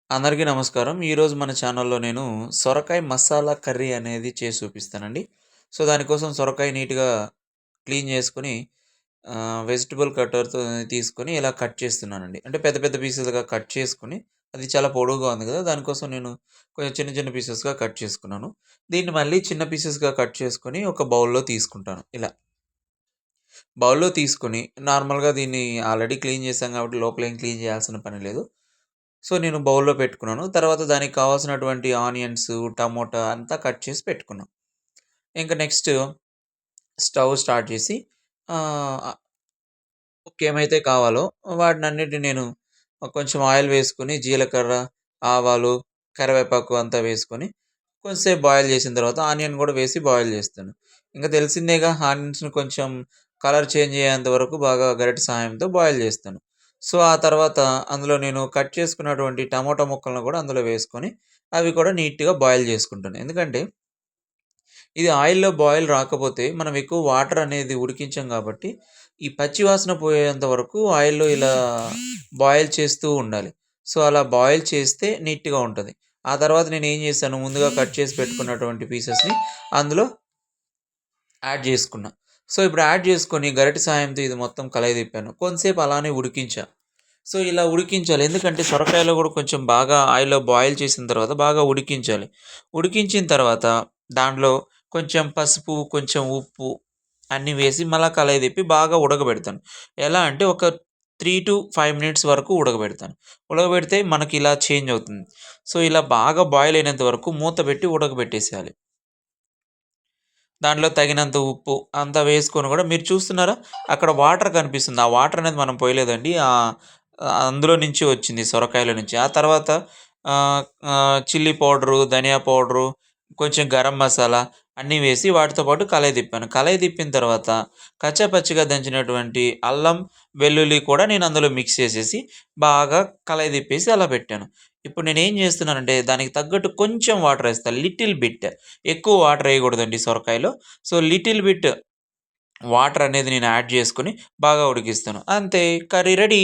అందరికీ నమస్కారం. ఈరోజు మన ఛానల్‌లో నేను సొరకాయ మసాలా కర్రీ అనేది చేసి చూపిస్తానండి. సో, దానికోసం సొరకాయ నీట్‌గా క్లీన్ చేసుకొని వెజిటబుల్ కట్టర్‌తో తీసుకొని ఇలా కట్ చేస్తున్నానండి. అంటే పెద్ద పెద్ద పీసెస్‌గా కట్ చేసుకొని, అది చాలా పొడవుగా ఉంది కదా! దానికోసం నేను కొంచెం చిన్న చిన్న పీసెస్‌గా కట్ చేసుకున్నాను. దీన్ని మళ్ళీ చిన్న పీసెస్‌గా కట్ చేసుకొని ఒక బౌల్‌లో తీసుకుంటాను ఇలా. బౌల్‌లో తీసుకొని నార్మల్‌గా దీన్ని ఆల్రెడీ క్లీన్ చేశాం కాబట్టి లోపల ఏం క్లీన్ చేయాల్సిన పని లేదు. సో, నేను బౌల్‌లో పెట్టుకున్నాను. తర్వాత దానికి కావాల్సినటువంటి ఆనియన్స్, టమోటా అంతా కట్ చేసి పెట్టుకున్నా. ఇంక నెక్స్ట్ స్టవ్ స్టార్ట్ చేసి ఆహ్, ఏమైతే కావాలో వాటినన్నిటిని నేను కొంచెం ఆయిల్ వేసుకొని, జీలకర్ర, ఆవాలు, కరివేపాకు అంతా వేసుకొని, కొంచెంసేపు బాయిల్ చేసిన తర్వాత ఆనియన్ గూడా వేసి బాయిల్ చేస్తాను. ఇంక తెలిసిందేగా ఆనియన్స్‌ని కొంచెం కలర్ చేంజ్ అయ్యేంత వరకు బాగా గరిటె సహాయంతో బాయిల్ చేస్తాను. సో, ఆ తర్వాత అందులో నేను కట్ చేసుకున్నటువంటి టమోటా ముక్కలను గూడా అందులో వేసుకొని, అవి కూడా నీట్‌గా బాయిల్ చేసుకుంటాను. ఎందుకంటే ఇది ఆయిల్‌లో బాయిల్ రాకపోతే మనం ఎక్కువ వాటర్ అనేది ఉడికించం కాబట్టి, ఈ పచ్చి వాసన పోయేంత వరకు ఆయిల్‌లో ఇలా బాయిల్ చేస్తూ ఉండాలి. సో, అలా బాయిల్ చేస్తే నీట్‌గా ఉంటది. ఆ తర్వాత నేనేం చేశాను, ముందుగా కట్ చేసి పెట్టుకున్నటువంటి పీసెస్‌ని అందులో యాడ్ చేసుకున్నా. సో, ఇప్పుడు యాడ్ చేసుకొని గరిటె సాయంతో ఇది మొత్తం కలయతిప్పాను. కొంతసేపు అలానే ఉడికించా. సో, ఇలా ఉడికించాలి. ఎందుకంటే సొరకాయలో గూడా కొంచెం బాగా ఆయిల్‌లో బాయిల్ చేసిన తర్వాత బాగా ఉడికించాలి. ఉడికించిన తర్వాత దాంట్లో కొంచెం పసుపు, కొంచెం ఉప్పు అన్నీ వేసి మళ్ళా కలయి తిప్పి బాగా ఉడకబెడతాను. ఎలా అంటే ఒక 3-5 మినిట్స్ వరకు ఉడకబెడతాను. ఉడకబెడితే మనకి ఇలా చేంజ్ అవుతుంది. సో, ఇలా బాగా బాయిల్ అయినంత వరకు మూత పెట్టి ఉడకబెట్టేసేయాలి. దాంట్లో తగినంత ఉప్పు అంతా వేసుకొని గూడా మీరు చూస్తున్నారా? అక్కడ వాటర్ కనిపిస్తుంది. ఆ వాటర్ అనేది మనం పోయలేదండి. అందులో నుంచి వచ్చింది సొరకాయలో నుంచి. ఆ తర్వాత ఆహ్, చిల్లీ పౌడరు, ధనియా పౌడరు, కొంచెం గరం మసాలా అన్నీ వేసి వాటితో పాటు కలయి తిప్పాను. కలయి తిప్పిన తర్వాత కచ్చా పచ్చిగా దంచినటువంటి అల్లం, వెల్లుల్లి కూడా నేను అందులో మిక్స్ చేసేసి బాగా కలయి తిప్పేసి అలా పెట్టాను. ఇప్పుడు నేనేం చేస్తున్నానంటే దానికి తగ్గట్టు కొంచెం వాటర్ ఏస్తా. Little bit. ఎక్కువ వాటర్ ఎయగూడదండి సొరకాయలో. సో, లిటిల్ బిట్ వాటర్ అనేది నేను యాడ్ చేసుకొని బాగా ఉడికిస్తాను. అంతే కర్రీ రెడీ.